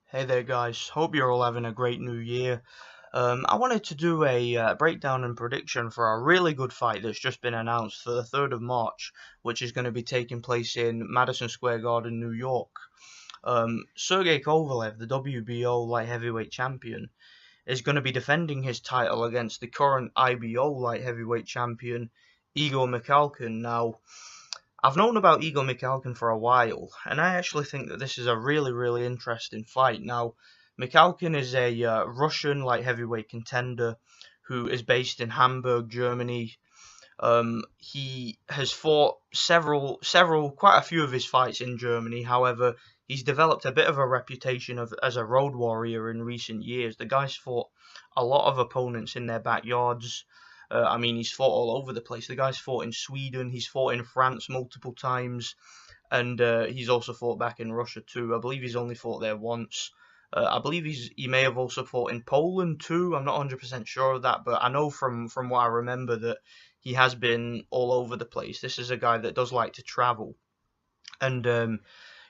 Hey there guys, hope you're all having a great new year. I wanted to do a breakdown and prediction for a really good fight that's just been announced for the 3rd of March, which is going to be taking place in Madison Square Garden, New York. Sergey Kovalev, the WBO light heavyweight champion, is going to be defending his title against the current IBO light heavyweight champion, Igor Mikhalkin. Now, I've known about Igor Mikhalkin for a while, and I actually think that this is a really interesting fight. Now, Mikhalkin is a Russian light heavyweight contender who is based in Hamburg, Germany. He has fought quite a few of his fights in Germany. However, he's developed a bit of a reputation as a road warrior in recent years. The guy's fought a lot of opponents in their backyards. He's fought all over the place. The guy's fought in Sweden, he's fought in France multiple times, and he's also fought back in Russia too. I believe he's only fought there once. I believe he may have also fought in Poland too. I'm not 100% sure of that, but I know from what I remember that he has been all over the place. This is a guy that does like to travel, and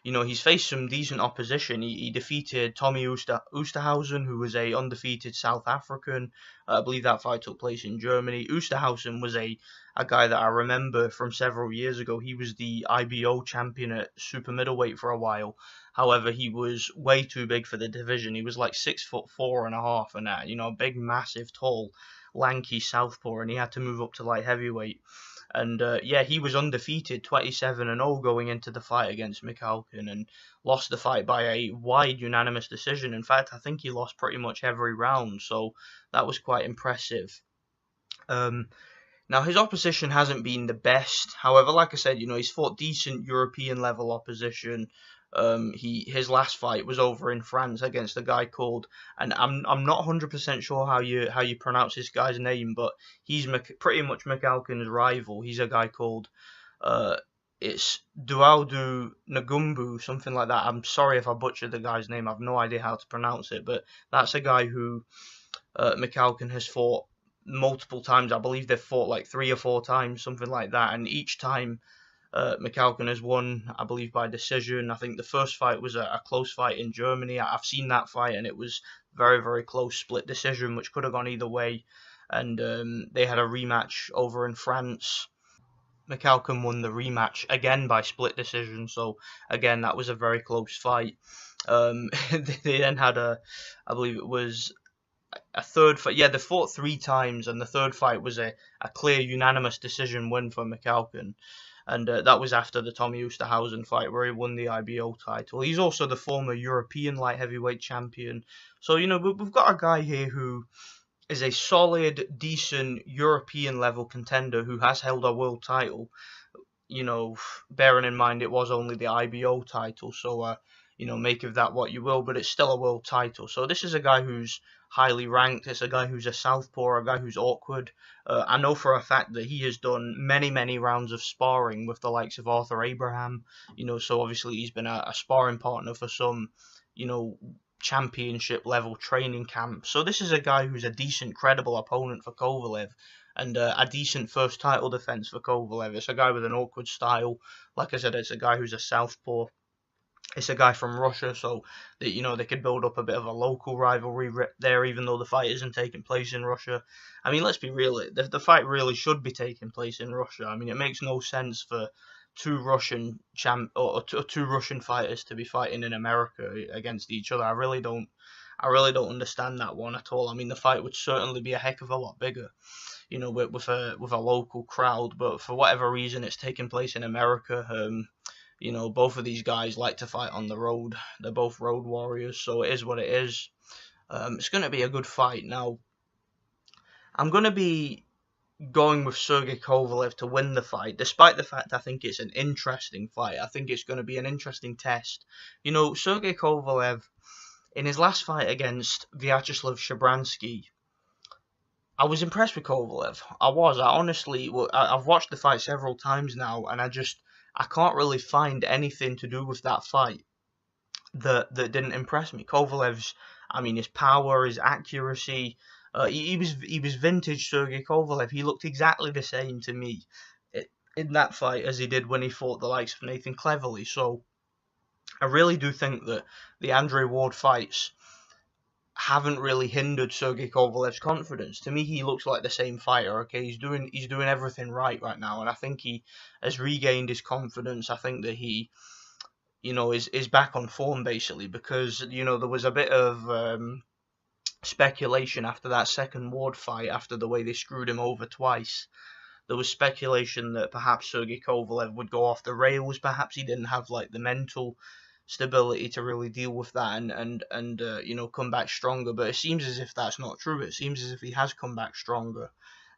he's faced some decent opposition. He defeated Tommy Oosterhausen, who was a undefeated South African. I believe that fight took place in Germany. Oosterhausen was a guy that I remember from several years ago. He was the IBO champion at super middleweight for a while. However, he was way too big for the division. He was like 6'4.5" and that, a big, massive, tall, lanky southpaw, and he had to move up to light heavyweight. And he was undefeated, 27-0 going into the fight against Mikhalkin, and lost the fight by a wide unanimous decision. In fact, I think he lost pretty much every round, so that was quite impressive. Now, his opposition hasn't been the best. However, like I said, he's fought decent European level opposition. His last fight was over in France against a guy called, and I'm not 100% sure how you pronounce this guy's name, but he's pretty much Mikhalkin's rival. He's a guy called it's Duaudu Ngumbu, something like that. I'm sorry if I butchered the guy's name. I've no idea how to pronounce it, but that's a guy who Mikhalkin has fought multiple times. I believe they've fought like 3 or 4 times, something like that, and each time Mikhalkin has won, I believe, by decision. I think the first fight was a close fight in Germany. I've seen that fight, and it was very close, split decision, which could have gone either way. And they had a rematch over in France. Mikhalkin won the rematch again by split decision, so again, that was a very close fight. They then had I believe it was a third fight. Yeah, they fought 3 times, and the third fight was a clear unanimous decision win for Mikhalkin. And that was after the Tommy Oosterhausen fight where he won the IBO title. He's also the former European light heavyweight champion. So, we've got a guy here who is a solid, decent European level contender who has held a world title. Bearing in mind it was only the IBO title. So, make of that what you will, but it's still a world title. So this is a guy who's highly ranked. It's a guy who's a southpaw, a guy who's awkward. I know for a fact that he has done many rounds of sparring with the likes of Arthur Abraham. So obviously he's been a sparring partner for some, championship level training camp. So this is a guy who's a decent, credible opponent for Kovalev, and a decent first title defense for Kovalev. It's a guy with an awkward style. Like I said, it's a guy who's a southpaw. It's a guy from Russia, so that they could build up a bit of a local rivalry there, even though the fight isn't taking place in Russia. I mean, let's be real, the fight really should be taking place in Russia. I mean, it makes no sense for two Russian fighters to be fighting in America against each other. I really don't understand that one at all. I mean, the fight would certainly be a heck of a lot bigger, with a local crowd, but for whatever reason, it's taking place in America. Both of these guys like to fight on the road. They're both road warriors, so it is what it is. It's going to be a good fight. Now, I'm going to be going with Sergey Kovalev to win the fight, despite the fact I think it's an interesting fight. I think it's going to be an interesting test. Sergey Kovalev, in his last fight against Vyacheslav Shabransky, I was impressed with Kovalev. I've watched the fight several times now, and I can't really find anything to do with that fight that didn't impress me. Kovalev's, his power, his accuracy, he was vintage Sergey Kovalev. He looked exactly the same to me in that fight as he did when he fought the likes of Nathan Cleverly. So I really do think that the Andre Ward fights haven't really hindered Sergey Kovalev's confidence. To me, he looks like the same fighter. Okay, he's doing everything right now, and I think he has regained his confidence. I think that he, is back on form basically, because there was a bit of speculation after that second Ward fight, after the way they screwed him over twice. There was speculation that perhaps Sergey Kovalev would go off the rails. Perhaps he didn't have like the mental stability to really deal with that and come back stronger. But it seems as if that's not true. It seems as if he has come back stronger,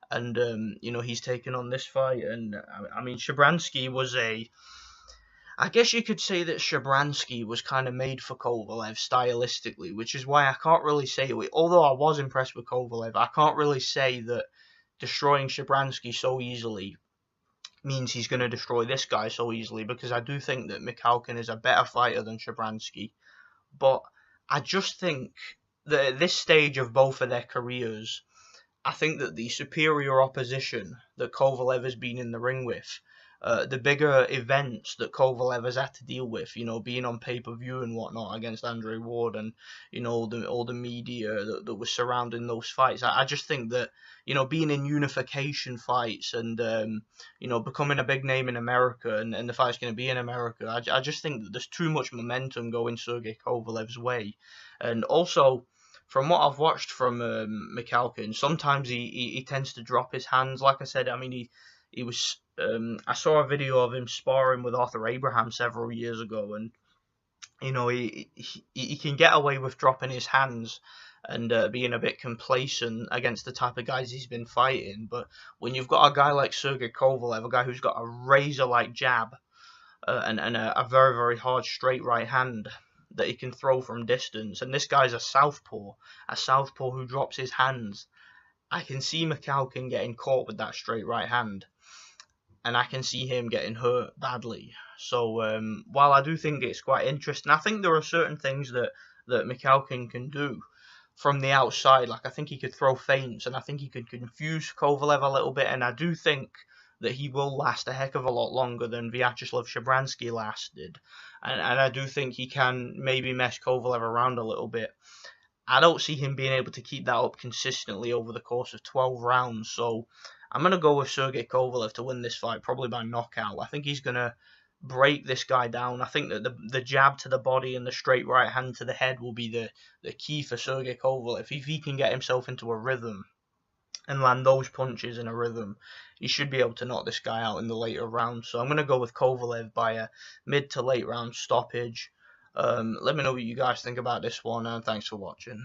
and he's taken on this fight. And I mean, Shabransky was I guess you could say that Shabransky was kind of made for Kovalev stylistically, which is why I can't really say, although I was impressed with Kovalev, I can't really say that destroying Shabransky so easily means he's going to destroy this guy so easily, because I do think that Mikhalkin is a better fighter than Shabransky. But I just think that at this stage of both of their careers, I think that the superior opposition that Kovalev has been in the ring with, the bigger events that Kovalev has had to deal with, being on pay-per-view and whatnot against Andre Ward, and all the media that was surrounding those fights. I just think that being in unification fights and becoming a big name in America, and the fight's going to be in America, I just think that there's too much momentum going Sergey Kovalev's way. And also, from what I've watched from Mikhalkin, sometimes he tends to drop his hands. Like I said, I mean, he was. I saw a video of him sparring with Arthur Abraham several years ago, and he can get away with dropping his hands and being a bit complacent against the type of guys he's been fighting. But when you've got a guy like Sergey Kovalev, a guy who's got a razor-like jab and a very, very hard straight right hand that he can throw from distance, and this guy's a southpaw who drops his hands, I can see Mikhalkin getting caught with that straight right hand, and I can see him getting hurt badly. So while I do think it's quite interesting, I think there are certain things that Mikhalkin can do from the outside. Like, I think he could throw feints, and I think he could confuse Kovalev a little bit, and I do think that he will last a heck of a lot longer than Vyacheslav Shabransky lasted. And I do think he can maybe mess Kovalev around a little bit. I don't see him being able to keep that up consistently over the course of 12 rounds. So I'm going to go with Sergey Kovalev to win this fight, probably by knockout. I think he's going to break this guy down. I think that the jab to the body and the straight right hand to the head will be the key for Sergey Kovalev. If he can get himself into a rhythm and land those punches in a rhythm, he should be able to knock this guy out in the later rounds. So I'm going to go with Kovalev by a mid to late round stoppage. Let me know what you guys think about this one, and thanks for watching.